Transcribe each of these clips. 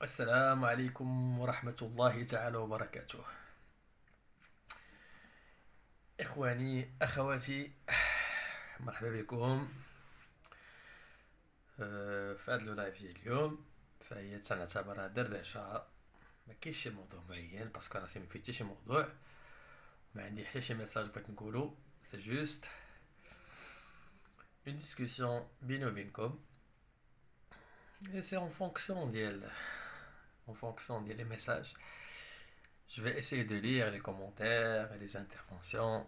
السلام عليكم ورحمة الله تعالى وبركاته. إخواني أخواتي، مرحبا بكم في هذا اللايف ديال اليوم. فهي تنعتبرها دردشة، ما كاينش شي موضوع معين باسكو راسي ما فيه حتى شي موضوع، ما عندي حتى شي ميساج بغيت نقولو. سي جوست اون ديسكوسيون بيني وبينكم، et c'est en fonction ديال les messages. Je vais essayer de lire les commentaires et les interventions,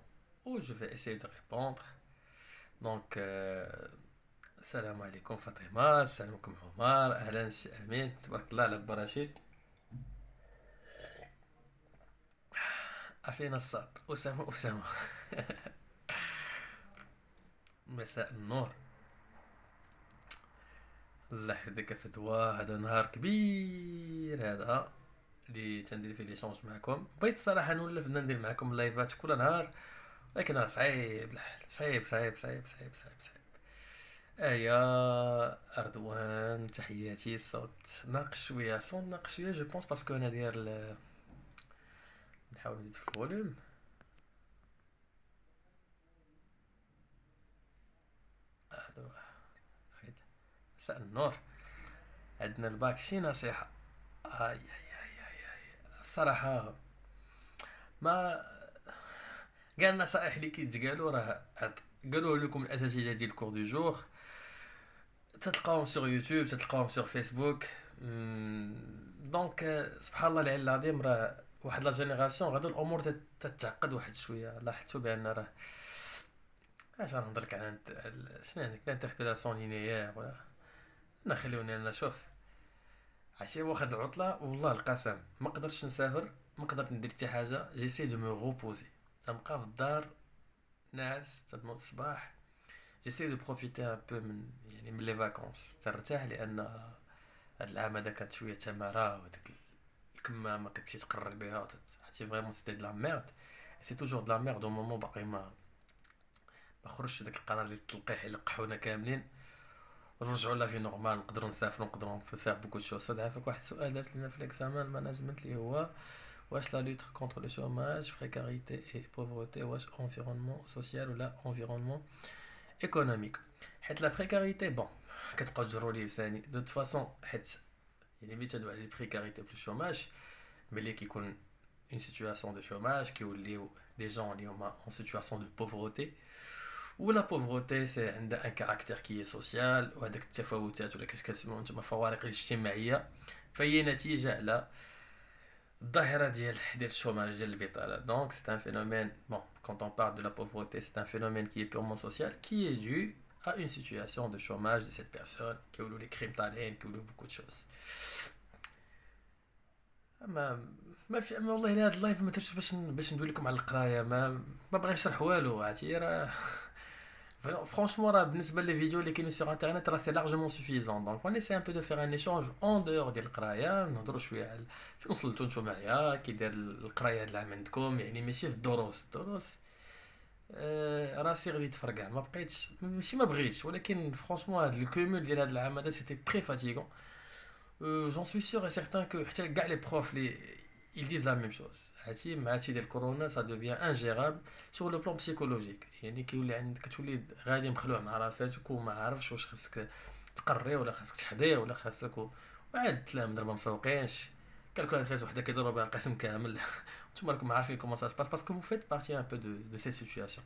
ou je vais essayer de répondre. Donc, السلام عليكم فاطمة، السلام عليكم عمر، أهلا سي أمين، تبارك الله على براشيد. أفينا الصاد أسامة. مساء النور، الله يحفظك فتوى. هذا نهار كبير هذا اللي تندير فيه ليشونج معكم. بغيت الصراحة نولف ندير معكم اللايفات كل نهار، ولكن راه صعيب الحال، صعيب صعيب صعيب صعيب صعيب صعيب. أردوان تحياتي. الصوت ناقص شوية، الصوت ناقص شوية جو بونس باسكو أنا داير نحاول نزيد في الفوليوم. الو، واحد. مساء النور. عندنا الباك شي نصيحة. اي اي اي اي اي الصراحة ما كاع النصائح اللي كيتقالوا راه قالوه لكم الاساتذة ديال الكور دو جور، تتلقاهم سور يوتيوب، تتلقاهم سور فيسبوك. دونك سبحان الله العلي العظيم، راه واحد لا جينيراسيون غادو الامور تتعقد واحد شويه. لاحظتوا بان راه اش غنهضر لك على شنو هذيك الانتربريتاسيون لينيير ولا خليوني انا نشوف. عرفتي واخد العطله والله القسم ما قدرتش نسافر، ما قدرت ندير حتى حاجه. جيسي دو مو روبوزي، تنبقى في الدار ناعس تنوض الصباح. جيسي دو بروفيتي ان بو من من لي فاكونس، ترتاح. لان هاد العام هذا كانت شويه تماره، وديك الكمامه كتمشي تقرر بها عرفتي فريمون سيتي دو لا ميرد. سي توجور دو لا ميرد او مومون باقي ما خرجش داك القرار ديال التلقيح اللي لقحونا كاملين. نرجعوا لا في نورمال، نقدروا نسافروا، نقدروا فيغ بوكو دو شوز. عافاك واحد السؤال دارت لنا في الاكزامان ماناجمنت اللي هو واش لا لوت كونتر لو شوماج بريكاريتي اي بوفرتي واش انفيرونمون سوسيال ولا انفيرونمون ايكونوميك؟ حيت لا بريكاريتي بون كتبقاو تجروا ليه ثاني دو توت فاصون، حيت ملي تدوي على البريكاريتي بلو شوماج، ملي كيكون اون سيتوياسيون دو شوماج كيوليو دي جون اللي هما اون سيتوياسيون دو بوفرتي. ولا بوفرتي سي عندها ان كاركتير كي سوسيال، وهذاك التفاوتات ولا كتسميو نتوما الفوارق الاجتماعيه، فهي نتيجه على الظاهره ديال الشوماج ديال البطاله. دونك سي ان phénomène bon quand on parle de la pauvreté, c'est un phénomène qui est purement social, qui est dû à une situation de chômage de cette personne. كيقولوا لي كريم طالعين، كيقولوا beaucoup de choses. ما في والله الا هذا اللايف ما درتش باش ندوي لكم على القرايه. ما بغيتش نشرح والو، عرفتي راه franchement راه بالنسبه لي فيديو اللي كاينين سور انترنت راه سي لارجومون سوفيزون. دونك اون اسي ان بو دو فير ان ايشونج اون دور ديال القرايه، نهضروا شويه على فين وصلتوا نتوما معايا، كي داير القرايه هاد العام عندكم. ماشي في الدروس راسي غادي تفرقع. ما بقيتش ماشي ما بغيتش، ولكن فرانشمون هاد الكومول ديال هاد العام هذا سيتي تري فاتيغون. J'en suis sûr et certain que كاع les profs ils disent la même chose. عرفتي مع هادشي ديال كورونا ça devient ingérable sur le plan psychologique. كيولي عندك كتولي غادي مخلوع مع راسك وما عارفش واش خاصك تقري ولا خاصك تحضي ولا خاصك وعاد التلامذه ما مسوقينش. كالكولاتريس وحده كيديروا بها القسم كامل. نتوما راكم عارفين كومون سا سباس باسكو vous faites partie un peu de ces situations.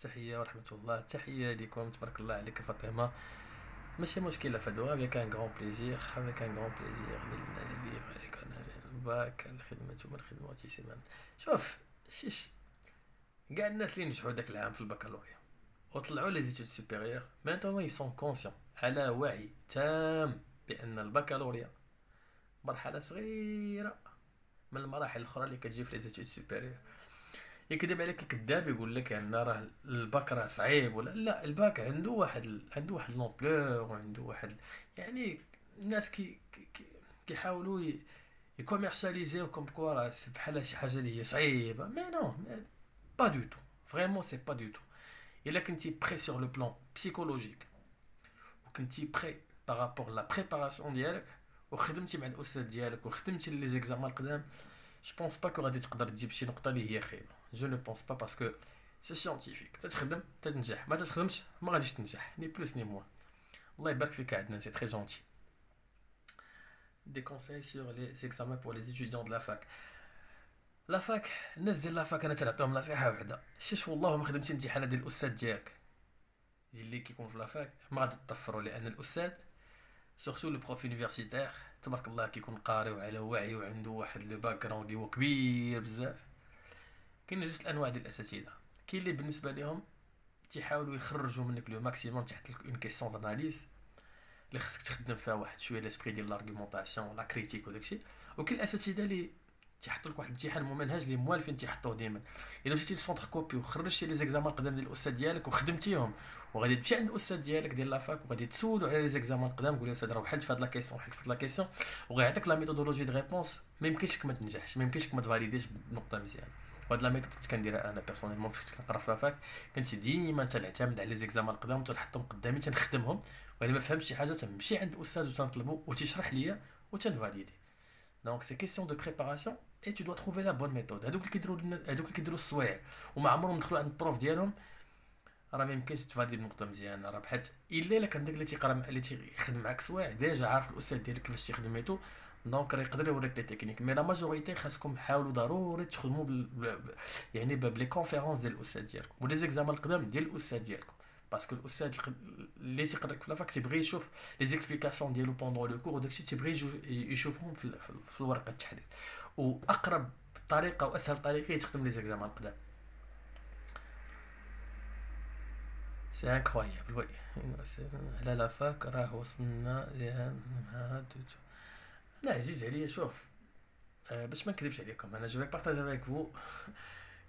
تحيه ورحمه الله، تحيه لكم، تبارك الله عليك فاطمه. ماشي مشكلة فدوى، avec un grand plaisir avec un grand plaisir لنا ليبر عليك أنا باك الخدمة ثم الخدمة وتيسيمان. شوف شيش كاع الناس اللي نجحوا داك العام في البكالوريا وطلعوا لي زيتود سوبيريور مانتوما يسون كونسيون على وعي تام بأن البكالوريا مرحلة صغيرة من المراحل الأخرى اللي كتجي في لي زيتود سوبيريور. يكذب عليك الكذاب يقول لك ان راه الباك راه صعيب ولا لا. الباك عنده واحد لومبلور وعنده واحد يعني الناس كيحاولوا يكوميرسياليزيو كوم كوا راه بحال شي حاجه اللي هي صعيبه. مي نو، با دو تو، فريمون سي با دو تو. الا كنتي بري سور لو بلان بسيكولوجيك وكنتي بري بارابور لا بريباراسيون ديالك وخدمتي مع الاستاذ ديالك وخدمتي لي زيكزامان القدام، جو بونس با كو غادي تقدر تجيب شي نقطه اللي هي خايبه. جو نو بونس با باسكو سي سيانتيفيك، تتخدم تنجح، ما تتخدمش ما غاديش تنجح، ني بلوس ني موان. الله يبارك فيك عندنا، سي تري جونتي. Des conseils sur les examens pour les étudiants de la fac. لا فاك، الناس ديال لا فاك انا تنعطيهم نصيحه وحده، شوف والله ما خدمتي الامتحانات ديال الاستاذ ديالك اللي كيكون في لا فاك ما غادي تطفروا، لان الاستاذ سورتو لو بروف يونيفرسيتير تبارك الله كيكون قاري وعلى وعي وعنده واحد لو باك جراوند اللي هو كبير بزاف. كاين جوج الانواع ديال الاساتذه، كاين اللي بالنسبه لهم تيحاولوا يخرجوا منك لو ماكسيموم تحت اون كيسيون داناليز اللي خصك تخدم فيها واحد شويه لاسبري ديال لارغومونطاسيون لا كريتيك وداكشي. وكاين الاساتذه اللي تيحطوا لك واحد الامتحان ممنهج اللي موالفين تيحطوه ديما. الا مشيتي للسونتر كوبي وخرجتي لي زيكزامان قدام ديال الاستاذ ديالك وخدمتيهم، وغادي تمشي عند الاستاذ ديالك ديال لافاك وغادي تسولو على لي زيكزامان قدام، قول له استاذ راه حل في هاد لا كيسيون، حل في هاد لا كيسيون، وغيعطيك لا ميثودولوجي دو ريبونس، ما يمكنش ما تنجحش، ما يمكنش ما تفاليديش بنقطه مزيانه. وهاد لا ميثود كنت كنديرها انا بيرسونيلمون فاش كنقرا في لافاك، كنت ديما تنعتمد على لي زيكزامان القدام وتنحطهم قدامي تنخدمهم، والا ما فهمتش شي حاجه تنمشي عند الاستاذ وتنطلبو وتيشرح ليا وتنفاليدي. دونك سي كيسيون دو بريباراسيون اي تو دو تروفي لا بون ميثود. هادوك اللي كيديروا السوايع وما عمرهم دخلوا عند البروف ديالهم، راه ما يمكنش تفادي بنقطه مزيانه، راه بحال الا كان داك اللي تيقرا اللي تيخدم معاك سوايع ديجا عارف الاستاذ ديالك كيفاش تيخدم ميتو، دونك راه يقدر يوريك لي تكنيك. مي لا ماجوريتي خاصكم حاولوا ضروري تخدموا يعني بلي كونفيرونس ديال الاستاذ ديالكم ولي زيكزامان القدام ديال الاستاذ ديالكم، باسكو الاستاذ اللي تيقرا لك في لافاك تيبغي يشوف لي زيكسبليكاسيون ديالو بوندون لو كور، وداكشي تيبغي يشوفهم في الورقه التحليل. واقرب طريقه واسهل طريقه تخدم لي زيكزامان القدام. سي انكرويابل وي. على لا فاك راه وصلنا هاد. انا عزيز عليا شوف، باش ما نكذبش عليكم، انا جو في بارطاج افيك فو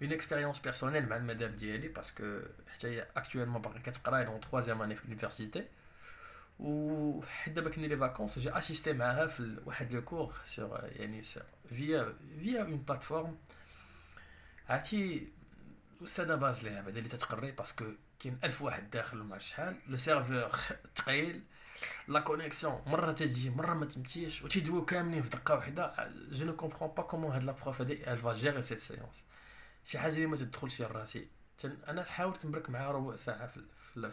اون اكسبيريونس بيرسونيل مع المدام ديالي، باسكو حتى هي اكطويلمون باقي كتقرا دون 3 اني في لونيفرسيتي، وحيت دابا كاين لي فاكونس جي اسيستي معاها في واحد لو كور سور يعني فيا اون بلاتفورم. عرفتي الاستاذه بازلي بعدا اللي تتقري، باسكو كاين 1000 واحد داخل ما شحال، لو سيرفور ثقيل، لا كونيكسيون مره تجي مره ما تمتيش وتيدويو كاملين في دقه واحده. جو نو كومبرون با كومون هاد لا بروف هادي ال فا جيري سيت سيونس، شي حاجه اللي ما تدخلش لراسي. انا حاولت نبرك معاها ربع ساعه في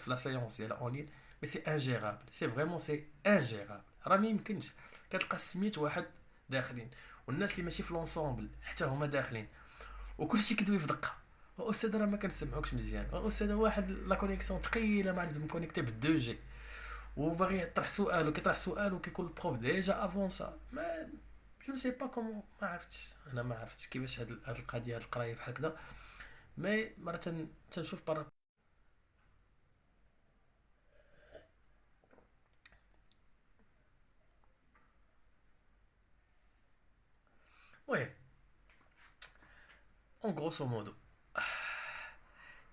لا سيونس ديال اونلاين، مي سي انجيرابل، سي فريمون سي انجيرابل. راه ما يمكنش كتلقى 600 واحد داخلين، والناس اللي ماشي في لونسومبل حتى هما داخلين، وكلشي كيدوي في دقه. الاستاذ راه ما كنسمعوكش مزيان، الاستاذ واحد لا كونيكسيون ثقيله ما عرفت مكونيكتي بال2 جي، وباغي يطرح سؤال وكيطرح سؤال وكيكون البروف ديجا افونسا. ما جو سي با كومون، ما عرفتش، انا ما عرفتش كيفاش هاد القضيه، هاد القرايه بحال هكذا. مي مرة تنشوف برا. المهم اون غروسو مودو،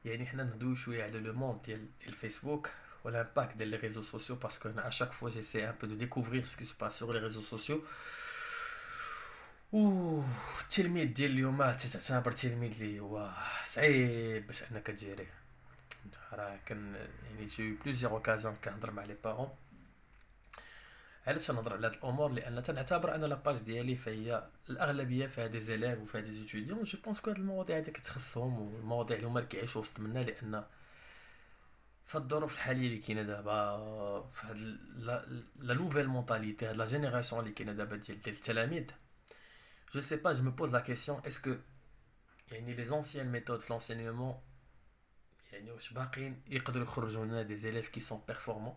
يعني حنا نهضروا شويه على لو موند ديال الفيسبوك والامباكت ديال لي ريزو سوسيو، باسكو انا اشاك فوا جيسي ان بو دو ديكوفرير سكي سو باس سور لي ريزو سوسيو. التلميذ ديال اليوم تعتبر تلميذ اللي هو صعيب باش انك تجيريه. راه كان يعني جي بليزيور اوكازيون كنهضر مع لي بارون. علاش تنهضر على هاد الامور؟ لان تنعتبر ان لاباج ديالي فهي الاغلبيه فيها دي زيليف وفيها دي ستوديون، جو بونس كو هاد المواضيع هادي كتخصهم، والمواضيع اللي هما كيعيشوا وسط منا، لان في الظروف الحاليه اللي كاينه دابا، في هاد لا نوفيل مونتاليتي، هاد لا جينيراسيون اللي كاينه دابا ديال التلاميذ، جو سي با، جو مو بوز لا كيسيون اسكو يعني لي زونسيان ميثود في لونسينيومون يعني واش باقيين يقدروا يخرجوا لنا دي زيليف كي سون بيرفورمون.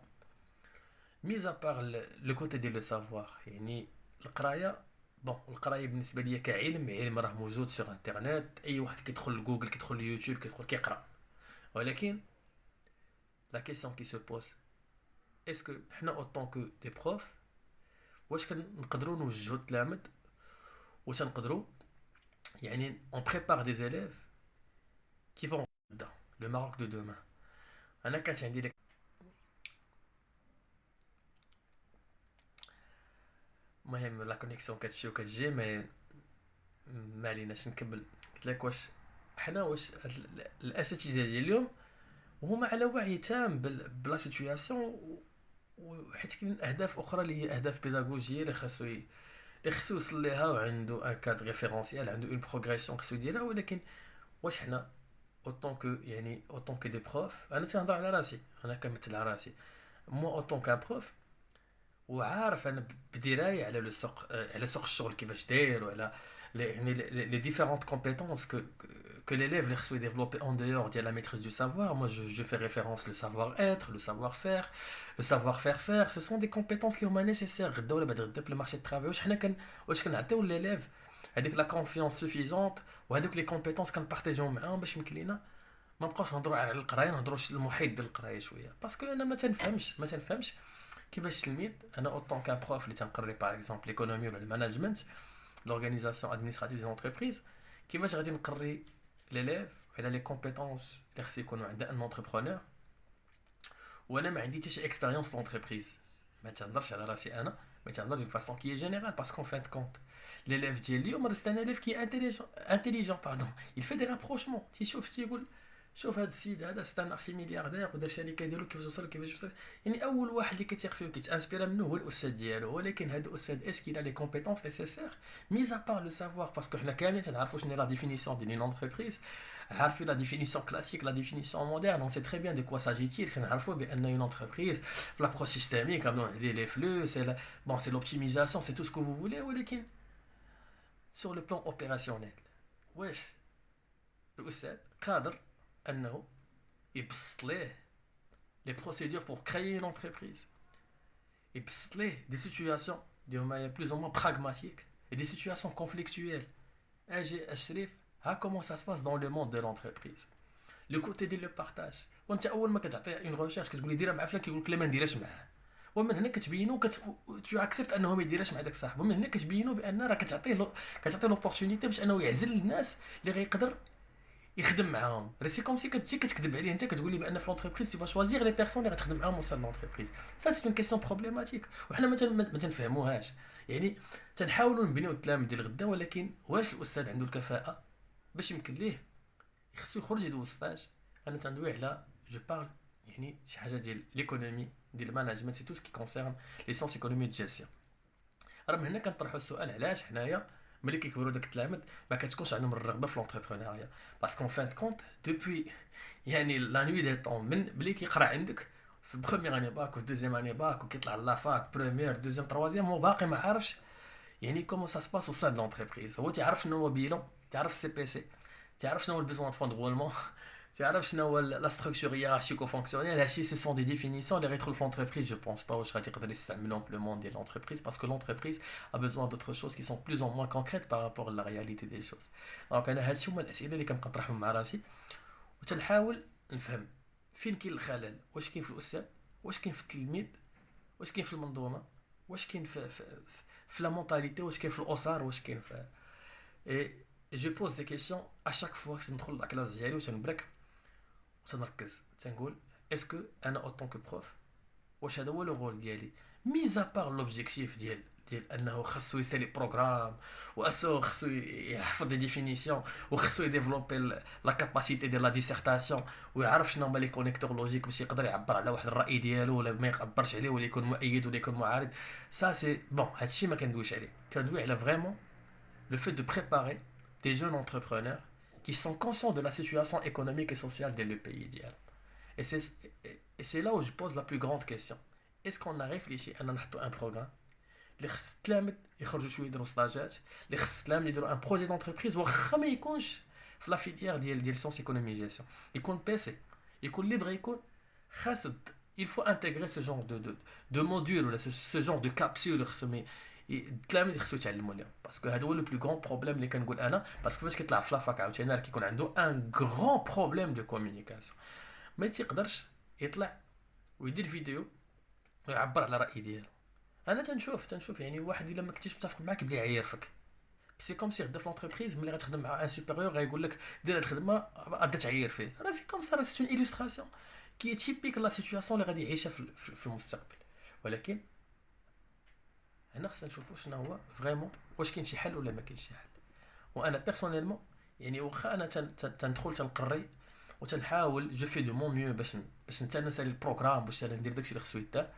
ميز ابار لو كوتي ديال لو سافوار، يعني القرايه، بون القرايه بالنسبه ليا كعلم، علم راه موجود سور انترنت، اي واحد كيدخل لجوجل كيدخل ليوتيوب كيدخل كيقرا. ولكن لا كيسيون كي سو بوز، اسكو حنا اوطون كو دي بروف واش كنقدروا نوجهوا التلاميذ وتنقدروا يعني اون بريبار دي زيليف كي فون غدا لو ماروك دو دومان. انا كانت عندي ديك، المهم لا كونيكسيون كتمشي وكتجي، مي ما عليناش نكمل. قلت لك واش حنا واش الاساتذه ديال اليوم وهما على وعي تام بلا سيتوياسيون، وحيت كاين اهداف اخرى اللي هي اهداف بيداغوجيه اللي خصو يوصل ليها، وعنده ان كاد ريفيرونسيال، عنده اون بروغريسيون خصو يديرها. ولكن واش حنا اوطون كو يعني اوطون كو دي بروف، انا تنهضر على راسي، انا كنمثل على راسي، مو اوطون كان بروف وعارف انا بدرايه على لو سوق، على سوق الشغل كيفاش داير، وعلى يعني les différentes compétences que l'élève les خصو développer en dehors de la maîtrise du savoir. Moi je fais référence le savoir-être, le savoir-faire, le savoir-faire faire. Ce sont des compétences qui هما nécessaires غدا ولا بعد غدا في المارشي دو ترافاي. واش كنعطيو للélève هذيك لا كونفيونس سوفيزونت وهذوك لي كومبيتونس كنبارطاجيو معاهم باش يمكن لينا ما نبقاوش نهضروا على القرايه، نهضروا المحيط ديال القرايه شويه. باسكو انا ما تنفهمش كيفاش تلميذ، انا اوطون كان بروف اللي تنقري باغ اكزومبل ليكونومي ولا الماناجمنت، لورغانيزاسيون ادمينستراتيف دي زونتربريز، كيفاش غادي نقري ليليف على لي كومبيتونس اللي خص يكونوا عند ان اونتربرونور وانا ما عندي حتى شي اكسبيريونس لونتربريز؟ ما تهضرش على راسي انا، ما تهضر دو فاسون كي جينيرال. باسكو فان كونت l'élève ديال اليوم راه un élève qui est intelligent pardon, il fait des rapprochements. تيشوف تيقول شوف هذا السيد هذا ستان ارشي ملياردير ودار شركه ديالو كيفاش وصل. يعني اول واحد اللي كيتيق فيه وكيتانسبيرا منه هو الاستاذ ديالو. ولكن هذا الاستاذ اسكي لا لي كومبيتونس نيسيسير ميز ا بار لو سافوار؟ باسكو حنا كاملين تنعرفوا شنو هي لا ديفينيسيون ديال اون انتربريز، عارفين لا ديفينيسيون كلاسيك لا ديفينيسيون مودرن. اون سي تري بيان دو كوا ساجيتيل. كنعرفوا بان اون انتربريز في لابروش سيستيميك لي فلو سي بون سي لوبتيميزاسيون سي تو سكو فو فولي. ولكن sur le plan opérationnel واش الاستاذ قادر انه يبسط ليه les procédures pour créer une entreprise, يبسط ليه des situations اللي هما plus ou moins pragmatiques et des situations conflictuelles. اجي الشريف ها comment ça se passe dans le monde de l'entreprise. le côté ديال le partage. وانت اول ما كتعطيه une recherche كتقول لي ديرها مع فلان كيقول لك لا ما نديرهاش معاه. ومن هنا كتبينو تو اكسبت انه ما يديرهاش مع داك صاحب. ومن هنا كتبينو بان راه كتعطيه لوبورتونيتي باش انه يعزل الناس اللي غيقدر يخدم معاهم. راه سي كوم سي كتكذب عليه، انت كتقول لي بان في لونتربريز تو شوازيغ لي بيرسون اللي غتخدم معاهم وسط لونتربريز. سا سي اون كيسيون بروبليماتيك وحنا ما تنفهموهاش. يعني تنحاولوا نبنيو التلاميذ ديال غدا، ولكن واش الاستاذ عنده الكفاءه باش يمكن ليه خصو يخرج يدوز ستاج؟ انا تندوي على جو بارل يعني شي حاجه ديال ليكونومي ديال الماناجمنت، سي تو سكي كونسيرن لي سونس ايكونومي دو جيستيون. راه من هنا كنطرحوا السؤال علاش حنايا ملي كيكبروا داك التلاميذ ما كتكونش عندهم الرغبه في لونتربرونيا. باسكو فان كونت دوبوي يعني لا نوي دي طون من ملي كيقرا عندك في بروميير اني باك و دوزيام اني باك وكيطلع لافاك بروميير دوزيام تروازيام هو باقي ما عارفش يعني كومون سا سباس او سان لونتربريز. هو تيعرف شنو هو بيلون، تعرف سي بي سي، تعرف شنو هو البيزوان فون دو رولمون، تعرف شنو هو لا ستركتور هيرارشيكو فونكسيونيل. هادشي سي سون دي ديفينيسيون اللي غيدخلوا في لونتربريز. جو بونس با واش غادي يقدر يستعملهم في لو موند ديال لونتربريز، باسكو لونتربريز a besoin d'autres choses qui sont plus ou moins concrètes par rapport à la réalité des choses. دونك انا هادشي هما الاسئله اللي كنبقى نطرحهم مع راسي وتنحاول نفهم فين كاين الخلل. واش كاين في الاستاذ، واش كاين في التلميذ، واش كاين في المنظومه، واش كاين في لا مونتاليتي، واش كاين في الاسر، واش كاين في اي جو بوز دي كيسيون ا شاك فوا كندخل لاكلاس ديالي وتنبرك وتنركز تنقول اسكو انا اوطون كو بروف واش هذا هو لو رول ديالي. ميزا بار لوبجيكتيف ديال انه خاصو يسالي بروغرام خاصو يحفظ دي ديفينيسيون وخاصو يديفلوبي لا كاباسيتي ديال لا ديسيرتاسيون ويعرف شنو هما لي كونيكتور لوجيك باش يقدر يعبر على واحد الراي ديالو ولا ما يعبرش عليه ولا يكون مؤيد ولا يكون معارض. سا سي بون هادشي ما كندويش عليه، كندوي على فريمون le fait de préparer des jeunes entrepreneurs qui sont conscients de la situation économique et sociale de le pays ديالهم. Et c'est là où je pose la plus grande question. Est-ce qu'on a réfléchi à un programme اللي خص التلاميذ يخرجوا شويه يديروا ستاجات، اللي خص التلاميذ يديروا ان بروجي دونتربريز واخا ما يكونش في لا فيليير ديال سونس ايكونومي جيستيون، يكون بي سي، يكون اللي بغى يكون خاص il faut intégrer ce genre de module ولا ce genre de capsule خصهم التلاميذ خصو يتعلموا ليهم. باسكو هذا هو لو بلو غران بروبليم اللي كنقول انا. باسكو فاش كيطلع في لافاك عاوتاني راه كيكون عنده ان غران بروبليم دو كومونيكاسيون، ما تيقدرش يطلع ويدير فيديو ويعبر على الراي ديالو. انا تنشوف يعني واحد الا ما كنتيش متفق معاك يبدا يعاير فيك. سي كوم سي غدا في لونتربريز ملي غتخدم مع ان سوبيريور غايقول لك دير هاد الخدمه غادا تعاير فيه. راه سي كوم سا، راه سي اون ايلوستراسيون كي تيبيك لا سيتوياسيون اللي غادي يعيشها في المستقبل. ولكن هنا خصنا نشوفوا شنو هو فريمون، واش كاين شي حل ولا ما كاينش شي حل. وانا بيرسونيلمون يعني واخا انا تندخل تنقري وتنحاول جو في دو مون ميو باش حتى نسالي البروغرام باش ندير داكشي اللي خصو يدار.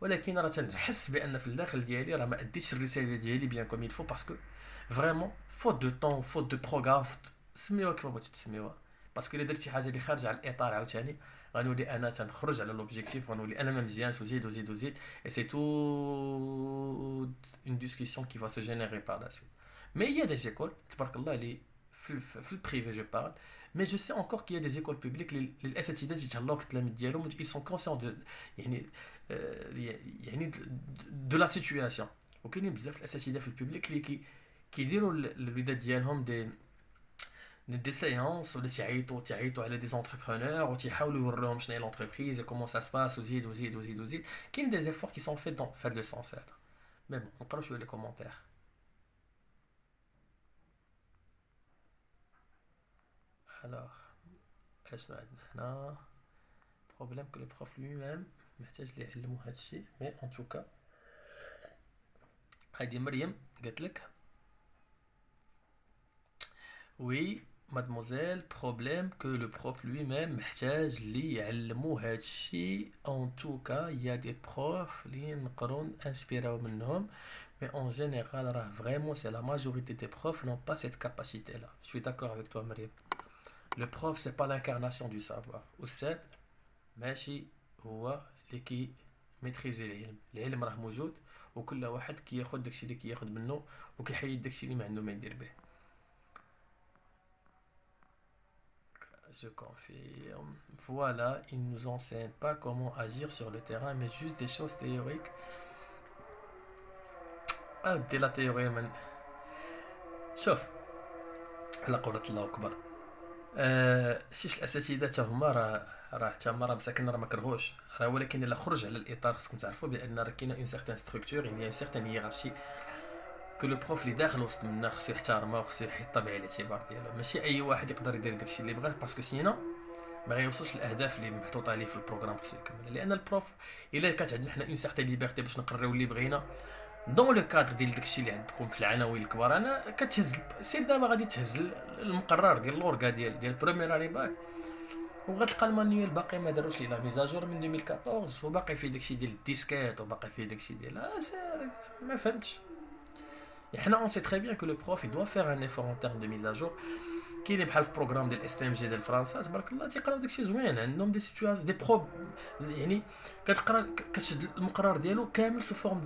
ولكن راه تنحس بان في الداخل ديالي راه ما اديتش الرساله ديالي بيان كوم يلفو، باسكو فريمون فوت دو طون، فوت دو بروغرام، سميوها كيف بغيتو تسميوها. باسكو الا درت شي حاجه اللي خارجه على الاطار عاوتاني غنولي انا تنخرج على لوبجيكتيف، غنولي انا ما مزيانش، وزيد وزيد وزيد، اي سي تو اون ديسكسيون كي فا سو جينيري بار لا سويت. مي il y a des écoles تبارك الله اللي في البريفي جو بارل، مي جو سي انكور كي y a des écoles publiques اللي الاساتذه تيتهلاو في التلاميذ ديالهم، ils sont conscients de يعني يعني دو لا سيتوياسيون. وكاينين بزاف الاساتذه في البوبليك اللي كيديروا الوليدات ديالهم دي سيونس، ولا تيعيطوا على دي زونتربرونور وتيحاولوا يوريهم شنو هي لونتربريز كومون سا سباس، وزيد وزيد وزيد وزيد. كاين دي زيفور كي سون فيت دون فهاد لو سونس هذا. مي بون نقراو شويه لي كومونتير. الوغ اشنو عندنا هنا؟ بروبليم كو لو بروف لوي ميم محتاج لي يعلمو هادشي. مي ان توكا هادي مريم قالت لك oui mademoiselle, problème que le prof lui-même محتاج لي يعلمو هادشي. en tout cas il y a des profs اللي نقدروا انسبيراو منهم، mais en général راه vraiment c'est la majorité des profs n'ont pas cette capacité là. Je suis d'accord avec toi Mariam. Le prof c'est pas l'incarnation du savoir. أستاذ ماشي هو اللي كي ميتريزي العلم. العلم راه موجود وكل واحد كياخد داكشي اللي كياخد منه وكيحيد داكشي اللي ما عنده ما يدير به. Je confirme. Voilà, ils nous enseignent pas comment agir sur le terrain, mais juste des choses théoriques. Ah, dès la théorie, man. شوف على قولة الله أكبر. شيش الأساتذة تا هما راه تا هما مساكن راه ما كرهوش راه، ولكن إلا خرج على الإطار خصكم تعرفوا بأن راه كاينة اون سيغتان ستركتور، يعني اون سيغتان هيرارشي كو لو بروف اللي داخل وسط منا خصو يحترمها وخصو يحطها بعين الاعتبار ديالو. ماشي أي واحد يقدر يدير داكشي اللي بغاه، باسكو سينو ما غيوصلش الاهداف اللي محطوطه عليه في البروغرام خصو يكملها. لان البروف الا كانت عندنا حنا اون سيغتان ليبرتي باش نقريو اللي بغينا دون لو كادر ديال داكشي اللي عندكم في العناوين الكبار، انا كتهز سير دابا غادي تهز المقرر ديال لورغا ديال بروميير باك، وغتلقى المانيوال باقي ما داروش ليه لا ميزاجور من 2014، وباقي فيه داكشي ديال الديسكيت، وباقي فيه داكشي ديال ما فهمتش. حنا اون سي تري بيان كو لو بروف يدوا فيغ ان ايفور ان تيرم دو ميزاجور. كاينين بحال في بروغرام ديال اس تي ام جي ديال فرنسا تبارك الله تيقراو داكشي زوين، عندهم دي سيتواسيون دي يعني كتقرا كتشد المقرر ديالو كامل سو فورم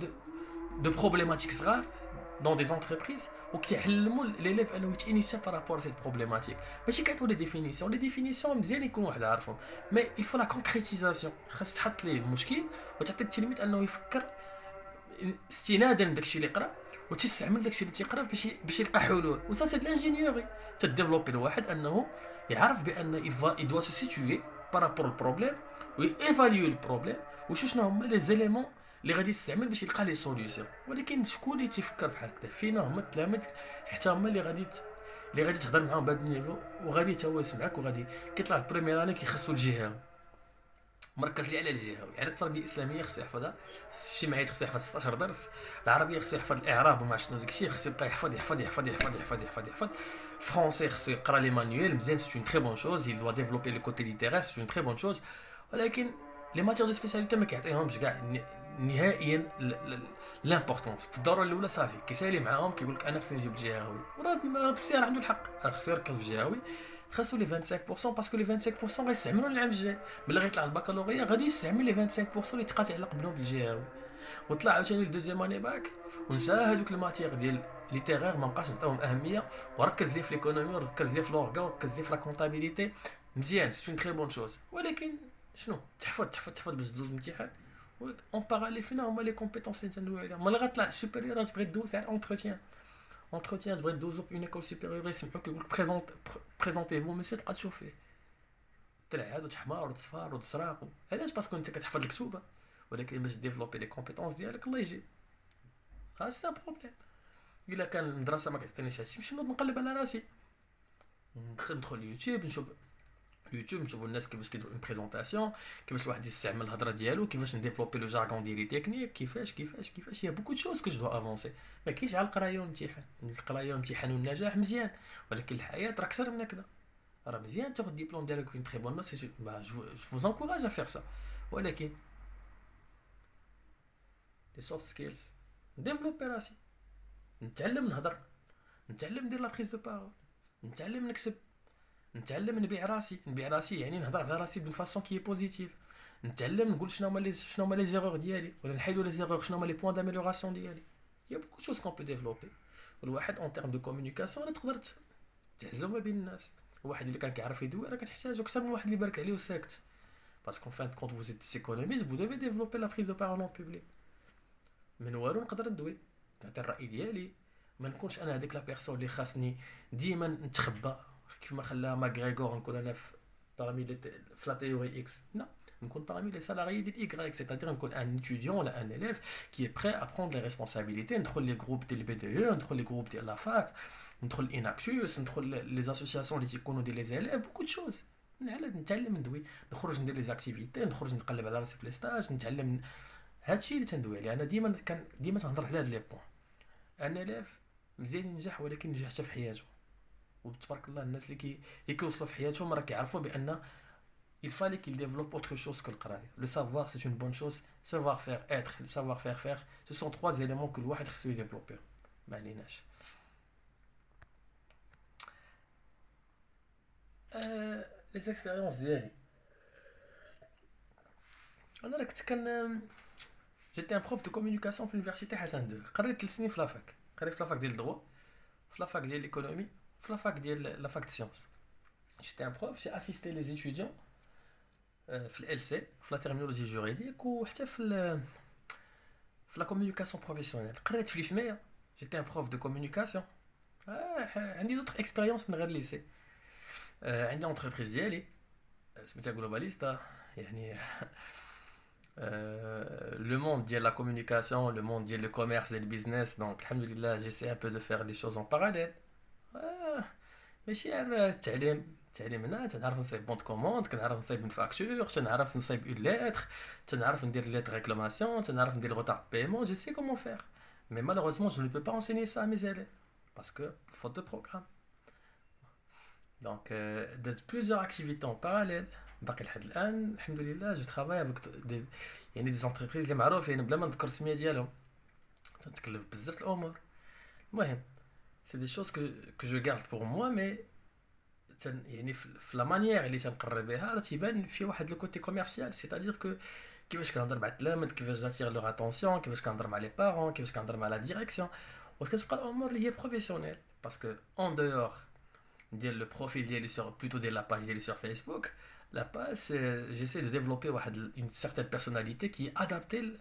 دو بروبليماتيك صغار دون دي زونتربريز، وكيعلموا ليليف انه يتانيسيا بارابور سيت بروبليماتيك. ماشي كيعطيو لي ديفينيسيون مزيان يكون واحد عارفهم، مي يفو لا كونكريتيزاسيون. خاص تحط ليه المشكل وتعطي التلميذ انه يفكر استنادا لداكشي اللي قرا، وتستعمل داكشي اللي تيقرا باش يلقى حلول. وسا سي لانجينيوري تديفلوبي الواحد انه يعرف بان il doit se situer par rapport au problème وييفاليو البروبليم وشنو هما لي زيليمون اللي غادي يستعمل باش يلقى لي سوليوشن. ولكن شكون اللي تيفكر بحال هكذا؟ فينا هما التلاميذ حتى هما اللي غادي تهضر معاهم بهذا النيفو، وغادي حتى هو يسمعك، وغادي كيطلع البريمير اني كيخصو الجهه مركز لي على الجهوي. يعني التربيه الاسلاميه خصو يحفظها، الاجتماعيات خصو يحفظ 16 درس، العربيه خصو يحفظ الاعراب وما شنو داكشي، خصو يبقى يحفظ يحفظ يحفظ يحفظ يحفظ يحفظ يحفظ. الفرونسي خصو يقرا لي مانيوال مزيان، سي اون تري بون شوز، il doit développer le côté littéraire, c'est une très bonne chose. ولكن لي ماتير دو سبيسياليتي ما كيعطيهمش كاع نهائيا لامبورطونس. في الدوره الاولى صافي كيسالي معاهم كيقول لك انا خصني نجيب الجهوي، وراه بالسير عنده الحق، خصو يركز في الجهوي، خاصو لي 25% باسكو لي 25% غيستعملوا العام الجاي. ملي غيطلع الباكالوريا غادي يستعمل لي 25% اللي تقاتعلق بهم في الجهوي، وطلع عاوتاني الدوزيام اني باك ونسى هذوك الماتيغ ديال ليتيرير ما بقاش نعطيهم اهميه، وركز لي في ليكونومي، وركز لي في لورغا، وركز لي في لا كونطابيليتي. مزيان، سي اون تري بون شوز. ولكن شنو تحفظ باش تدوز الامتحان، اون باراليل فينا هما لي كومبيتونس اللي تندوي عليهم. ملي غطلع سوبيريور تبغي دوز على اونتروتيان تبغي دوزو في اون ايكول سوبيريور يسمحوك يقول لك بريزونتيفو مسيو، تبقى تشوف فيه تلعب وتحمار وتصفار وتسراق. علاش؟ باسكو انت كتحفظ الكتوبه، ولكن باش ديفلوبي لي كومبيتونس ديالك الله يجي. هذا سي بروبليم. الا كان المدرسه ما كتعطينيش هادشي نمشي نقلب على راسي، ندخل يوتيوب نشوف نشوفوا الناس كيفاش كيديروا اون بريزونطاسيون، كيفاش الواحد يستعمل الهضره ديالو، كيفاش نديفلوبي لو جارغون ديالي تكنيك، كيفاش هي بوكو شوز كو جو دو افونسي. ما كاينش على القرايه والامتحان. القرايه والامتحان والنجاح مزيان، ولكن الحياه راه اكثر من هكذا. راه مزيان تاخذ الدبلوم ديالك في تري بون نوت، جو فوز انكوراج ا فير سا، ولكن لي سوفت سكيلز، نديفلوبي راسي، نتعلم نهضر، نتعلم ندير لا بريز دو بارول، نتعلم نكسب، نتعلم نبيع راسي يعني نهضر على راسي دون فاسون كي بوزيتيف، نتعلم نقول شنو هما لي زيرور ديالي ولا نحيدو لي زيرور، شنو هما لي بوين داميليوراسيون ديالي. يا بوكو شوز كون بو ديفلوبي. والواحد اون تيرم دو كومونيكاسيون راه تقدر تهزو ما بين الناس. الواحد اللي كان كيعرف يدوي راه كتحتاجو اكثر من واحد اللي بارك عليه وساكت. باسكو فان كونت vous êtes économiste vous devez développer la prise de parole en public. من والو نقدر ندوي، نعطي الراي ديالي، ما نكونش انا هذيك لا بيرسون اللي خاصني ديما نتخبى كيف ما خلاها ماغريغور، نكون انا في parmi les في لا تيوري اكس. لا، نكون parmi les salariés ديال ايكغيك، c'est-à-dire نكون ان étudiant ولا ان élève qui est prêt à prendre les responsabilités. ندخل لي جروب ديال البي دي او، ندخل لي جروب ديال لا فاك، ندخل اناكسيوس، ندخل لي زاسوسياسيون اللي تيكونوا ديال لي زيليف، بوكو دو شوز. نتعلم ندوي، نخرج ندير لي زاكتيفيتي، نخرج نقلب على راسي في لي ستاج، نتعلم. هادشي اللي تندوي عليه. انا ديما تنهضر على هاد لي بوين. انا لاف مزيان ينجح ولكن نجح حتى في حياته. وتبارك الله الناس اللي كيوصلوا في حياتهم راه كيعرفوا بان il fallait qu'il développe autre chose que القرايه. Le savoir c'est une bonne chose, savoir faire être, le savoir faire, ce sont trois éléments que الواحد خصو يديفلوبي. ما عليناش. لي زيكسبيريونس ديالي، انا راه كنت كان جيتي ان بروف دو كومونيكاسيون في لونيفرسيتي حسن II. قريت 3 سنين في لافاك، قريت في لافاك ديال الدروا، في لافاك ديال l'économie, في لافاك ديال لافاك دي سيونس. J'étais un prof, j'ai assisté les étudiants في ال LC, في la terminologie juridique وحتى في la communication professionnelle. قريت في الجمعية، j'étais un prof de communication. عندي دوطخ اكسبيريونس من غير الليسي. عندي اونتربريز ديالي سميتها جلوباليستا، يعني le monde ديال la communication, le monde ديال le commerce et le business. Donc alhamdoulilah, j'essaie un peu de faire des choses en parallèle. آه، ماشي غير التعليم هنا. تنعرف نصايب بونط كوموند، كنعرف نصايب اون فاكتور، تنعرف نصايب اون ليتر، تنعرف ندير ليتر ريكلاماسيون، تنعرف ندير روتار بايمون. جو سي كومون فير، مي مالوغوزمون جو ne peux pas enseigner ça à mes élèves parce que faute de programme. Donc درت plusieurs activités en parallèle باقي لحد الان الحمد لله. جو ترافاي افيك يعني دي زونتربريز اللي معروفين بلا ما نذكر السميه ديالهم. تنتكلف بزاف الامور. المهم سي دي شوز كو جو غارد بور موا، مي يعني في لا مانيير اللي تنقرب بها راه تيبان في واحد لو كوتي كوميرسيال. سيتادير كو كيفاش كنهضر مع التلاميذ، كيفاش جاتير لوغ اتونسيون، كيفاش كنهضر مع لي بارون، كيفاش كنهضر مع لا ديريكسيون. وكتبقى الامور اللي هي بروفيسيونيل. باسكو اون دور ديال لو بروفيل ديالي سور بلوتو ديال لا باج ديالي سور فيسبوك، لا باج جيسي دو ديفلوبي واحد اون سيغتان بيرسوناليتي كي ادابتي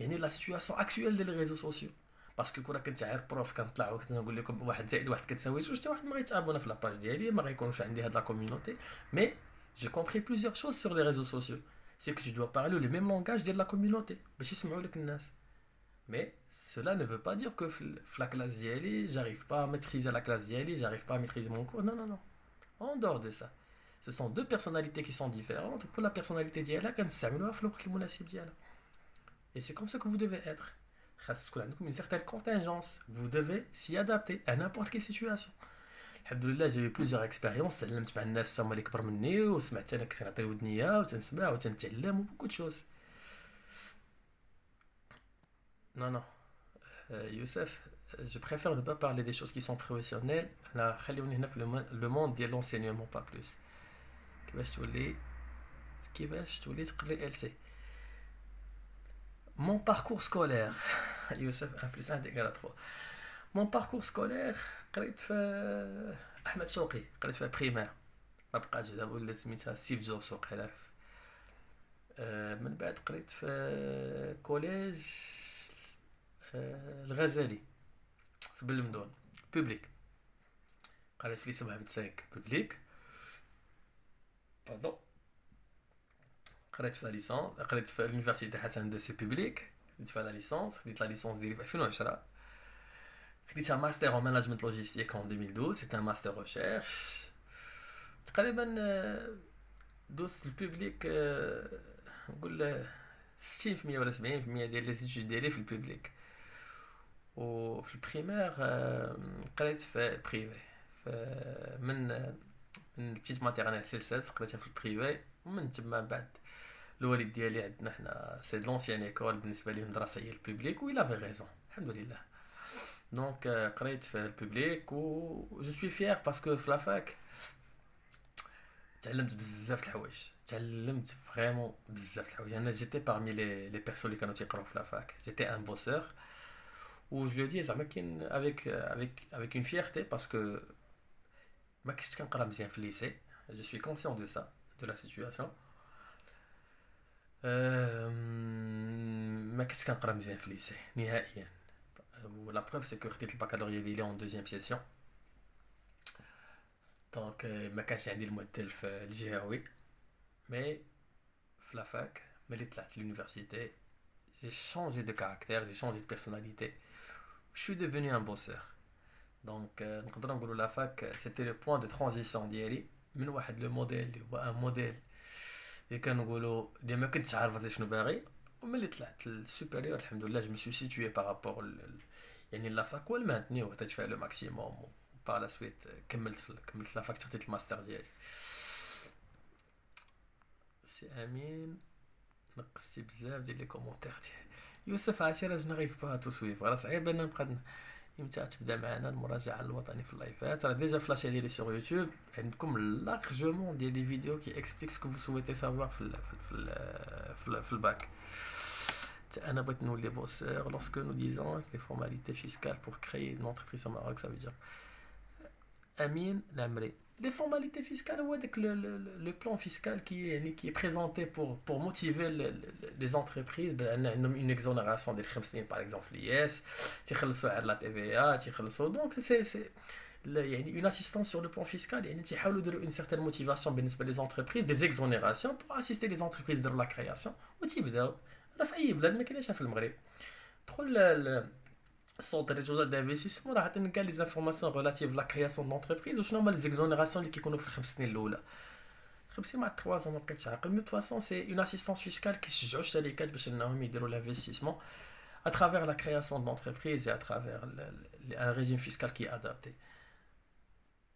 يعني لا سيتوياسيون اكطويل ديال لي ريزو سوسيو. باسكو كون كنت عارف بروف كنطلع وكنت نقول لكم واحد زائد واحد كتساوي جوج، حتى واحد ما غيتابونا في لاباج ديالي، ما غيكونش عندي هاد لا كوميونيتي. مي جي كومبري بليزيور شوز سور لي ريزو سوسيو. سي كو tu dois parler le même langage ديال لا كوميونيتي باش يسمعوا لك الناس. مي cela ne veut pas dire que في la classe ديالي j'arrive pas à maîtriser la classe ديالي، j'arrive pas à maîtriser mon cours. Non non non. En dehors de ça, ce sont deux personnalités qui sont différentes. Pour la personnalité ديالها كنستعملوها في الوقت المناسب ديالها. Et c'est comme ça que vous devez être. خاص تكون عندكم une certaine contingence. Vous devez s'y adapter à n'importe quelle situation. الحمد لله j'ai eu plusieurs expériences. تعلمت مع الناس هما اللي كبر مني، وسمعت انا كنعطي ودنيا وتنسمع وتنتعلم وبوكو شوز. Non non, Youssef, je préfère ne pas parler des choses qui sont professionnelles. انا خليوني هنا في le monde ديال l'enseignement pas plus. كيفاش تولي تقري LC. Mon parcours scolaire, Youssef, 1 plus 1 égale à 3. Mon parcours scolaire, قريت في أحمد شوقي، قريت في بريمير، ما بقاش دابا ولات سميتها ستيف جوبز وقيلا. من بعد قريت في كوليج الغزالي في بلمدون بوبليك. قريت في ليسي محمد سايك بوبليك. باردون. قريت في لا ليسونس، قريت في لونيفرسيتي حسن II سي بوبليك. خديت فيها لا ليسونس، خديت لا ليسونس ديالي في 2010. خديت un master en management logistique en 2012. C'était un master recherche. تقريبا دوزت البوبليك، نقول 60% ولا 70% ديال لي زيتود ديالي في البوبليك. وفي البريمير قريت في بريفي من البتيت ماتيرنيل سي 16 قريتها في البريفي. ومن تما بعد الوالد ديالي عندنا حنا سي دو لونسيان ايكول، بالنسبه ليه المدرسه هي البوبليك، و il avait raison الحمد لله. دونك قريت في البوبليك و جو سوي فيير باسكو في لافاك تعلمت بزاف د الحوايج، تعلمت فريمون بزاف د الحوايج. انا جيتي parmi les personnes اللي كانوا تيقراو في لافاك، جيتي ان بوسeur. و جو لو دي زعما كاين avec une fierté باسكو ما كنتش كنقرا مزيان في الليسي. جو سوي كونسيون دو سا، دو لا سيتوياسيون. ما كنتش كنقرا مزيان في الليسي نهائيا. ولا بروف سي كو خديت الباكالوريا ديالي اون دوزيام سيسيون. دونك ما كانش عندي المعدل في الجهوي. مي في لافاك ملي طلعت لونيفرسيتي j'ai changé de caractère, j'ai changé de personnalité. Je suis devenu un bosseur. Donc نقدروا نقولوا la fac c'était le point de transition ديالي من واحد لو موديل اللي هو ان موديل اللي كنقولوا اللي ما كنتش عارف شنو باغي. وملي طلعت للسوبيريور الحمد لله جو مي سوي سيتوي بارابور يعني لا فاك هو المانتني وحطيت فيها لو ماكسيموم. وبار لا سويت كملت لا فاك، خديت الماستر ديالي. سي امين نقصتي بزاف ديال لي كومونتير ديالي. يوسف عاشر جو نغيف با تو سويف، راه صعيب ان نبقى امتى تبدا معنا المراجعه الوطني في اللايفات. راه ديجا فلاش ديالي سور يوتيوب عندكم لارجومون ديال لي فيديو كي اكسبليك سكو فو سويتي سافوار في الباك. انا بغيت نولي بوسeur lorsque nous disons les formalités fiscales pour créer une entreprise au Maroc, ça veut dire امين العمري. Les formalités fiscales هو داك le plan fiscal qui est présenté pour motiver les entreprises بان عندهم une exonération ديال 5 سنين par exemple l'IS، تيخلصوا على la TVA، تيخلصوا. donc c'est يعني une assistance sur le plan fiscal. يعني تيحاولوا يديروا une certaine motivation بالنسبه les entreprises des exonérations pour assister les entreprises dans la création. وتيبداو راه في اي بلاد ما كاينش في المغرب. دخل الصوت الرجال دانفستيسمون راه عطينا كاع لي زانفورماسيون ريلاتيف لا كرياسيون دونتربريز وشنو هما لي زيكزونيراسيون اللي كيكونوا في الخمس سنين الاولى. 5 مع 3 ما بقيتش عاقل. مي فاسون سي اون اسيستانس فيسكال كيشجعوا الشركات باش انهم يديروا لانفستيسمون à travers la création d'entreprises et à travers un régime fiscal qui est adapté.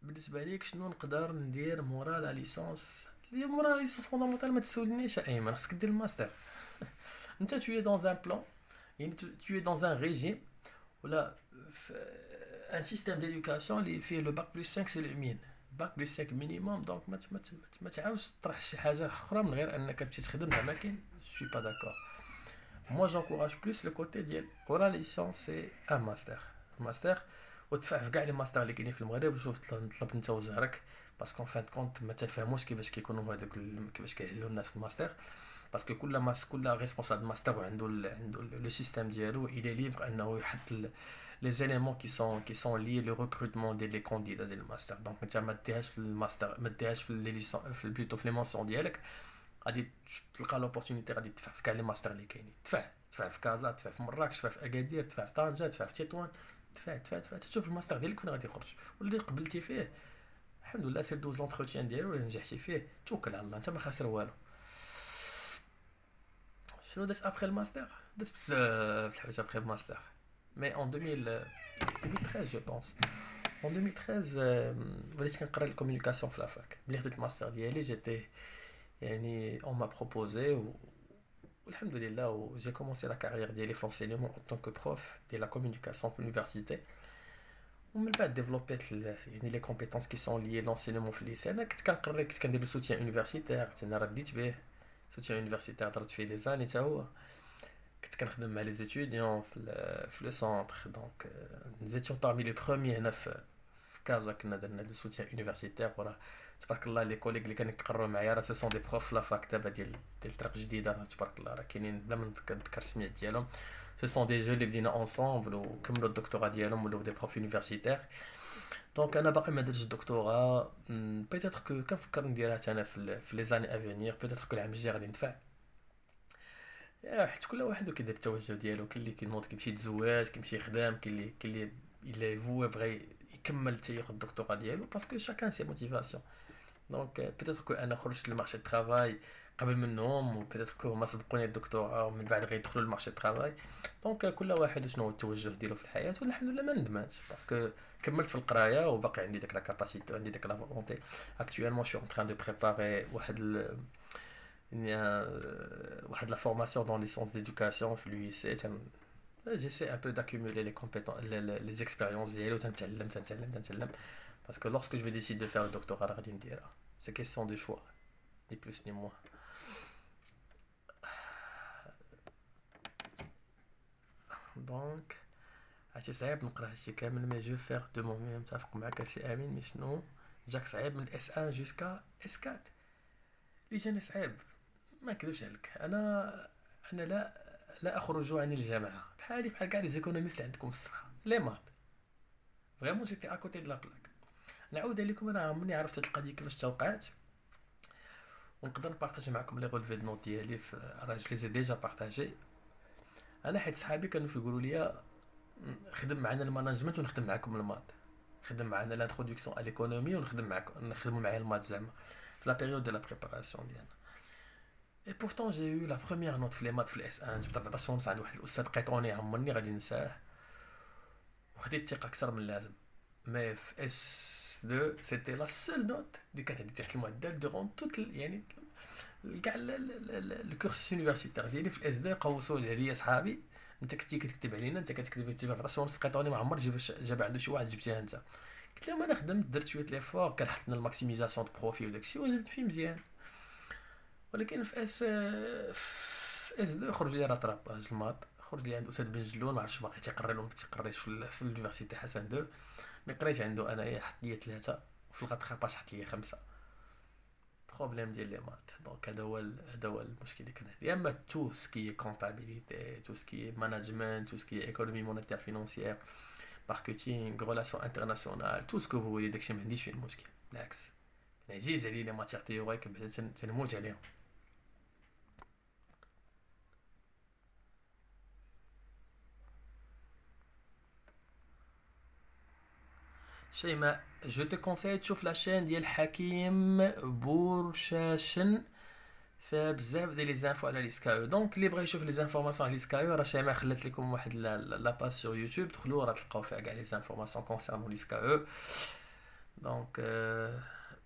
بالنسبه ليك شنو نقدر ندير مورا لا ليسانس؟ اللي مورا لا ليسانس فوندامونتال ما تسولنيش ايمن، خاصك دير الماستر. انت tu es dans un plan، يعني tu es dans un régime ولا un système d'éducation اللي فيه le bac plus 5 c'est le mine bac plus 5 minimum. donc ما تعاودش تطرح شي حاجه اخرى من غير انك تمشي تخدم. زعما كاين je suis pas d'accord. moi j'encourage plus le côté ديال ورا ليسانس سي ان ماستر وتدفع في كاع لي ماستر اللي كاينين في المغرب. وشوف طلب انت وزهرك باسكو فان كونت ما تفهموش كيفاش كيكونوا هذوك كيفاش كيعزلوا الناس في الماستر. باسكو كل ريسبونسابل ماستر عنده لو سيستيم ديالو il est libre انه يحط les éléments qui sont liés le recrutement des candidats ديال الماستر. دونك انت ما ديهاش في الماستر، ما ديهاش في لي ليسون في بلوتو في لي مونسيون ديالك. غادي تلقى لوبورتونيتي، غادي تدفع في كاع لي ماستر اللي كاينين. تدفع في كازا، تدفع في مراكش، تدفع في اكادير، تدفع في طنجة، تدفع في تطوان. تدفع تشوف الماستر ديالك فين غادي يخرج. واللي قبلتي فيه الحمد لله سير دوز لونتروتيان ديالو ولا نجحتي فيه توكل على الله، انت ما خاسر والو. شنو درت ابخي الماستر؟ درت بزاف د الحوايج ابخي الماستر. مي اون 2013 جو بونس اون 2013 وليت كنقرا الكومونيكاسيون في لافاك. ملي خديت الماستر ديالي جيتي يعني اون ما بروبوزي والحمد لله. و j'ai commencé la carrière ديالي في l'enseignement en tant que prof de la communication في l'université. ومن بعد ديفلوبيت يعني لي كومبيتونس كي سون ليي لونسينمون في الليسي. انا كنت كنقري، كنت كندير لو سوتيان يونيفرسيتير، حتى انا راه بديت به سوتيان يونيفرسيتير، درت فيه دي زاني حتى هو. كنت كنخدم مع لي زيتيديون في لو سونتر. دونك نزيتون parmi لي بروميي هنا في كازا. كنا درنا لو سوتيان يونيفرسيتير. وراه تبارك الله لي كوليغ اللي كانوا كيقروا معايا راه سو سون دي بروف لا فاك دابا ديال طريق جديده. راه تبارك الله راه كاينين بلا ما نذكر السميات ديالهم. سو سون دي جو اللي بدينا اونصومبل وكملوا الدكتوراه ديالهم ولاو دي بروف يونيفرسيتير. دونك انا باقي ما درتش الدكتوراه. بيتيتر كو كنفكر نديرها حتى انا في لي زاني افونيغ. بيتيتر كو العام الجاي غادي ندفع. حيت كل واحد كيدير التوجه ديالو. كاين اللي كينوض كيمشي يتزواج، كيمشي يخدم، كاين اللي هو بغى يكمل حتى ياخذ الدكتوراه ديالو باسكو شاكان سي موتيفاسيون. دونك بيتيتر كو انا خرجت للمارشي ترافاي قبل منهم، وبيتيتر كو هما سبقوني الدكتوراه ومن بعد غيدخلوا للمارشي ترافاي. دونك كل واحد شنو هو التوجه ديالو في الحياه. والحمد لله ما ندمتش باسكو كملت في القرايه وباقي عندي داك لا كاباسيتي، عندي داك لا فولونتي. اكطوالمون شو ان تران دو بريباري واحد Il y a واحد la formation dans les sciences d'éducation في l'UIC. J'essaie un peu d'accumuler les compétences, les expériences ديالي وتنتعلم. Parce que lorsque je vais décider de faire le doctorat غادي نديرها. C'est question de choix, ni plus ni moins. Donc هادشي صعيب نقرا هادشي كامل مي جو فيغ دو مون ميو. متفق معاك هادشي امين. مي شنو جاك صعيب من اس 1 جوسكا اس 4؟ اللي جاني صعيب ما نكذبش عليك، انا لا اخرج عن الجامعه بحال كاع لي زيكونوميست اللي عندكم في الصحه لي مات. فريمون جيتي اكوتي دو لا بلاك. نعاود عليكم، انا عمرني عرفت هاد القضيه كيفاش توقعت، ونقدر نبارطاجي معكم لي غولفي دو نوت ديالي في راه جو لي ديجا بارطاجي. انا حيت صحابي كانوا يقولوا لي خدم معنا الماناجمنت ونخدم معاكم المات، خدم معنا لانتروداكسيون ا ليكونومي ونخدم معاكم نخدموا معايا المات زعما في لا بيريود ديال لا بريباراسيون ديالنا. اي بورتون جي يو لا بروميير نوت في لي مات في الاس 1. جبت 14 ونص عند واحد الاستاذ قيطوني عمرني غادي ننساه، وخديت الثقه اكثر من اللازم. مي في اس 2 سيتي لا سول نوت اللي كانت عندي تحت المعدل دورون توت يعني كاع الكورس يونيفرسيتير ديالي في الاس 2. قوسوا عليا صحابي، انت كنتي كتكتب علينا، انت كتكتب 14 ونص قيطوني، ما عمر جاب عنده شي واحد جبتيها انت. قلت لهم انا خدمت درت شويه ليفور، كنحط الماكسيميزاسيون دو بروفي وداكشي وجبت فيه مزيان. ولكن في اس 2 خرج لي راتراباج المات، خرج لي عند استاذ بن جلون، ما عرفتش باقي تيقري ولا ما تيقريش في اليونيفرسيتي حسن 2. مي قريت عنده انايا حط لي 3 وفي الغاتخاباج حط لي 5. بروبليم ديال لي مات. دونك هذا هو المشكل اللي كان عندي. يا اما تو سكي كونتابيليتي، تو سكي ماناجمنت، تو سكي ايكونومي مونيتير فينونسيير، ماركتينغ، ريلاسيون انترناسيونال، تو سكو فو ولي، داكشي ما عنديش فيه المشكل بالعكس. عزيز عليا لي ماتيغ تيوريك بعدا تنموت عليهم. شيماء جو تي كونساي تشوف لاشين ديال حكيم بورشاشن، فيها بزاف ديال لي زانفو على ليسكايو. دونك اللي بغى يشوف لي زانفورماسيون على ليسكايو، راه شيماء خلات لكم واحد لاباج سور يوتيوب، دخلوا راه تلقاو فيها كاع لي زانفورماسيون كونسيرنون ليسكايو. دونك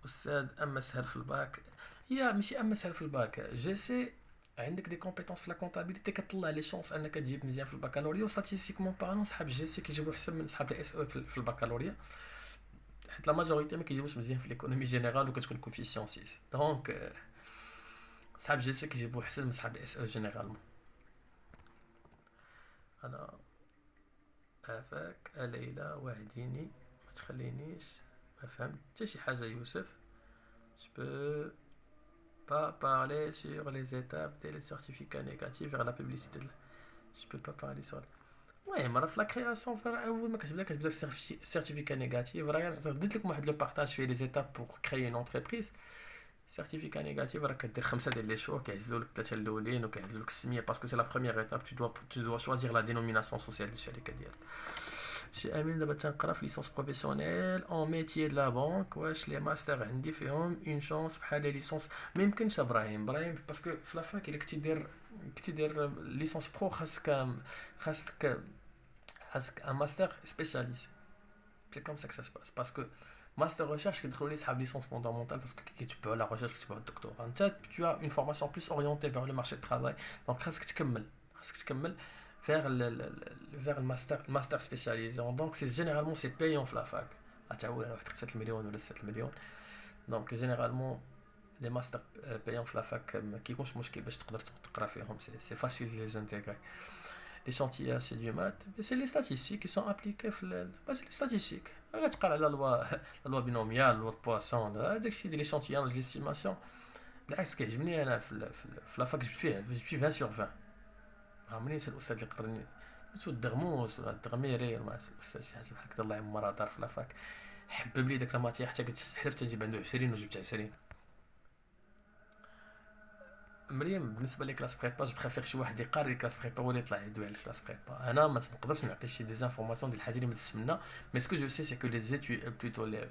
استاذ اما سهل في الباك، هي ماشي اما سهل في الباك، جي سي عندك دي كومبيتونس في لا كونطابيليتي كطلع لي شونس انك تجيب مزيان في البكالوريا. وستاتيستيكمون بارلون صحاب جي سي كيجيبوا احسن من صحاب الاس او في البكالوريا، حيت لا ماجوريتي ما كيجيبوش مزيان في ليكونومي جينيرال وكتكون كوفيسيون 6. دونك صحاب جي سي كيجيبوا احسن من صحاب الاس او جينيرالمون. انا عافاك ليلى وعديني ما تخلينيش ما فهمت حتى شي حاجه يوسف. Je peux pas parler sur les étapes des certificats négatifs vers la publicité. Je peux pas parler sur. المهم راه في لا كرياسيون اول ما كتبدا في سيرتيفيكا نيجاتيف، راه درت لكم واحد لو بارطاج فيه لي زيتاب بور كريي اون انتربريز. سيرتيفيكا نيجاتيف راه كدير 5 ديال لي شوا، كيهزوا لك 3 الاولين وكيهزوا لك السميه، باسكو سي لا بروميير ايتاب. tu dois choisir la dénomination sociale ديال الشركه ديالك. شي امين دابا تنقرا في ليسونس بروفيسيونيل اون ميتيي دو لا بانك، واش لي ماستر عندي فيهم اون شانس بحال لي ليسونس؟ ما يمكنش ابراهيم باسكو في لافاك الا كنتي دير ليسونس برو خاصك ان ماستر سبيسياليست. سي كوم سا كو سا باس، باسكو ماستر ريشيرش كيدخلوا لي صحاب ليسونس فوندامونتال باسكو كيتبعوا لا ريشيرش كيتبعوا الدكتوراه. انت tu as une formation plus orientée vers le marché du travail، دونك خاصك تكمل vers le master spécialisé. Donc c'est généralement c'est payant في la fac. تعول على واحد 5 مليون ولا 6 مليون. دونك جينيرالمون لي ماستر payants في la fac ما كيكونش مشكل باش تقدر تقرا فيهم. c'est facile de les intégrer. L'échantillon c'est du maths, c'est les statistiques qui sont appliquées c'est les statistiques. غتقرا على la loi binomiale, la loi de Poisson، هذاك الشيء ديال l'échantillon de l'estimation. بالعكس كيعجبني انا في لا فاك جبت فيه 20 sur 20. عمرني نسى الاستاذ اللي قرني سميتو الدغموس ولا الدغميري ولا الاستاذ شي حاجه بحال هكا الله يعمرها دار في لافاك، حبب لي داك الماتيا حتى حلفت نجيب عنده 20 وجبت 20. مريم بالنسبه لي كلاس بريبا جو بريفير شي واحد يقاري كلاس بريبا ولا يطلع يدوي على كلاس بريبا. انا ما نقدرش نعطي شي دي انفورماسيون ديال الحاجه اللي ما زدتش منها. مي سكو جو سي سي كو لي زيتو بلوتو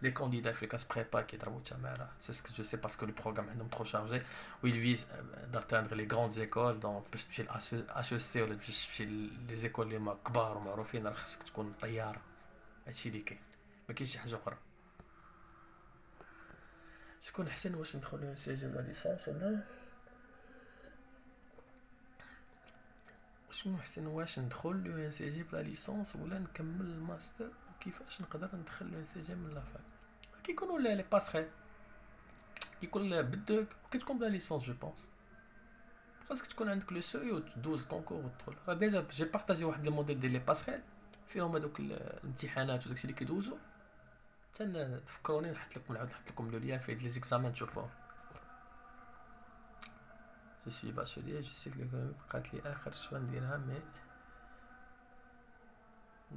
les candidats في كلاس بريبا كيضربوا التماره. سي سكو جو سي باسكو لو بروغرام عندهم ترو شارجي و ils visent d'atteindre les grandes écoles. دونك باش تمشي ل HEC ولا باش تمشي لي زيكول اللي ما كبار ومعروفين راه خاصك تكون طياره. هادشي اللي كاين، ما كاينش شي حاجه اخرى. شكون احسن واش ندخل سي جي ولا ليسانس ولا شنو احسن، واش ندخل لو ان سي جي بلا ليسونس ولا نكمل الماستر، وكيفاش نقدر ندخل لو ان سي جي من لافاك؟ كيكونوا لي باسخيل، كيكون بدك كتكون بلا ليسونس جو بونس، خاصك تكون عندك لو سوي وتدوز كونكور وتدخل. راه ديجا جي بارطاجي واحد الموديل ديال لي باسخيل فيهم هذوك الامتحانات وداكشي اللي كيدوزو، حتى تفكروني نعاود نحط لكم لو ليان فيه لي زيكزامان تشوفوهم. Je suis bachelier, je sais que l'économie بقات لي آخر شوية نديرها مي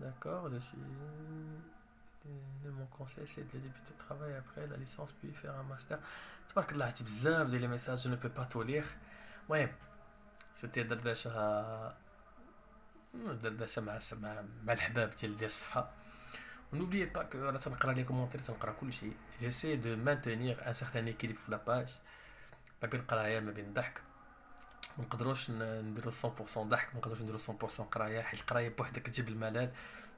d'accord, je suis... Mon conseil c'est de débuter le travail après la licence puis faire un master. تبارك الله عرفتي بزاف ديال لي ميساج جو نو بو با تو لير. المهم سيتي دردشه مع الحباب ديال الصفحه. ونوبليي با كو راه تنقرا لي كومونتير، تنقرا كلشي، جيسي دو مانتينير ان سارتان ايكيليبر في لاباج ما بين القرايه ما بين الضحك. ما نقدروش نديرو 100% ضحك، ما نقدروش نديرو 100% قرايه، حيت القرايه بوحدها كتجيب الملل،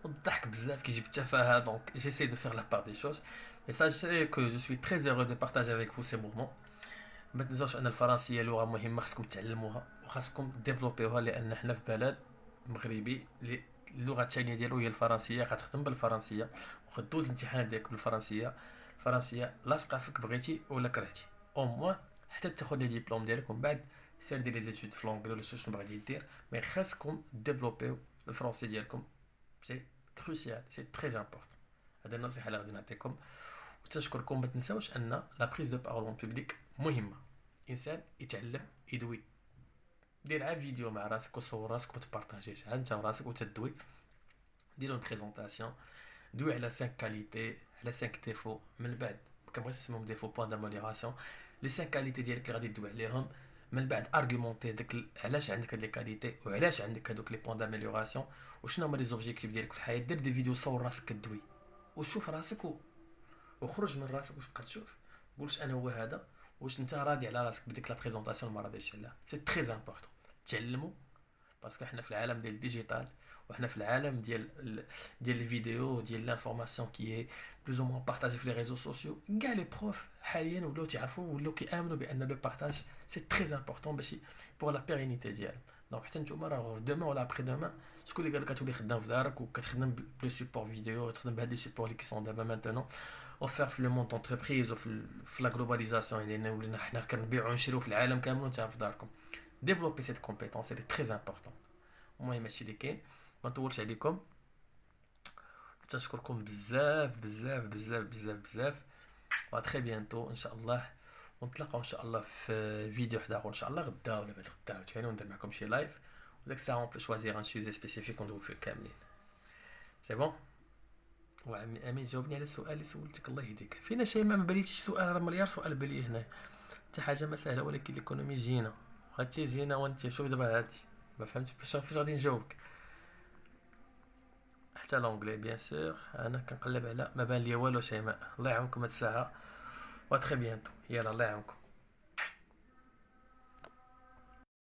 والضحك بزاف كيجيب التفاهه. دونك جيسي دو فيغ لا بار دي شوز. مي ساجي كو جو سوي تري هيرو دو بارطاجي افيك فو سي مومون. ما تنساوش ان الفرنسيه لغه مهمه، خاصكم تعلموها وخاصكم ديفلوبيوها، لان حنا في بلد مغربي اللغه الثانيه ديالو هي الفرنسيه، غتخدم بالفرنسيه وغدوز الامتحانات ديالك بالفرنسيه. الفرنسيه لاصقه فيك بغيتي ولا كرهتي، او موان حتى تاخذ لي ديبلوم ديالك ومن بعد سير دير لي زيتود في لونجلي ولا شنو باغي دير. مي خاصكم ديفلوبيو الفرنسي ديالكم، سي كروسيال، سي تري امبورطون. هذه النصيحه اللي غادي نعطيكم. وتنشكركم. ما تنساوش ان لا بريز دو بارول اون بوبليك مهمه، انسان يتعلم يدوي، دير عا فيديو مع راسك وصور راسك وتبارطاجيش عا انت وراسك وتدوي. ديروا بريزونطاسيون، دوي على 5 كاليتي، على 5 ديفو، من بعد كنبغيش نسميهم ديفو بوين دامليوراسيون، لي 5 كاليتي ديالك اللي غادي تدوي عليهم، من بعد ارغيومونتي داك علاش عندك هاد لي كاليتي وعلاش عندك هادوك لي بوين دامليوراسيون، وشنو هما لي زوبجيكتيف ديالك في الحياه. دير دي فيديو صور راسك كدوي وشوف راسك وخرج من راسك واش بقى تشوف، قولش انا هو هذا، واش انت راضي على راسك بديك لا بريزونطاسيون ما راضيش عليها. سي تري امبورطون تعلموا، باسكو حنا في العالم ديال الديجيتال، وحنا في العالم ديال لي فيديو ديال لانفورماسيون كي هي بلوز او موان بارطاجي في لي ريزو سوسيو. كاع لي بروف حاليا ولاو تعرفوا ولاو كيامنوا بان لو بارطاج سي تري امبورطون باش بور لا بيرينيتي ديالهم. دونك حتى نتوما راه دومان ولا ابخي دومان، شكون اللي قال لك تولي خدام في دارك وكتخدم بلو سيبور فيديو، تخدم بهاد لي سيبور اللي كيسون دابا مانتونون اوفير في لو موند دونتربريز وفي لا غلوباليزاسيون، يعني ولينا حنا كنبيعو ونشريو في العالم كامل وانت في داركم. ديفلوبي سيت كومبيتونس اللي تري امبورطون. المهم هادشي اللي كاين، ما نطولش عليكم. تنشكركم بزاف بزاف بزاف بزاف بزاف، و تري بيانتو ان شاء الله، ونتلاقاو ان شاء الله في فيديو حدا اخر ان شاء الله غدا ولا بعد غدا عاوتاني، وندير معكم شي لايف، وداك الساعه اون بو شوازير ان سوجي سبيسيفيك وندوي فيه كاملين. سي بون. وعمي امين جاوبني على السؤال اللي سولتك، الله يهديك. فينا شيماء ما باليتيش سؤال، راه مليار سؤال بالي هنا، حتى حاجه ما سهله، ولكن ليكونومي زينه، هاتي زينه. وانت شوف دابا هاتي ما فهمتش فاش غادي نجاوبك. حتى لونجلي بيان سور، انا كنقلب على ما بان ليا والو شيماء. الله يعاونكم هاد الساعه، و تري بيانتو. يلا الله يعاونكم.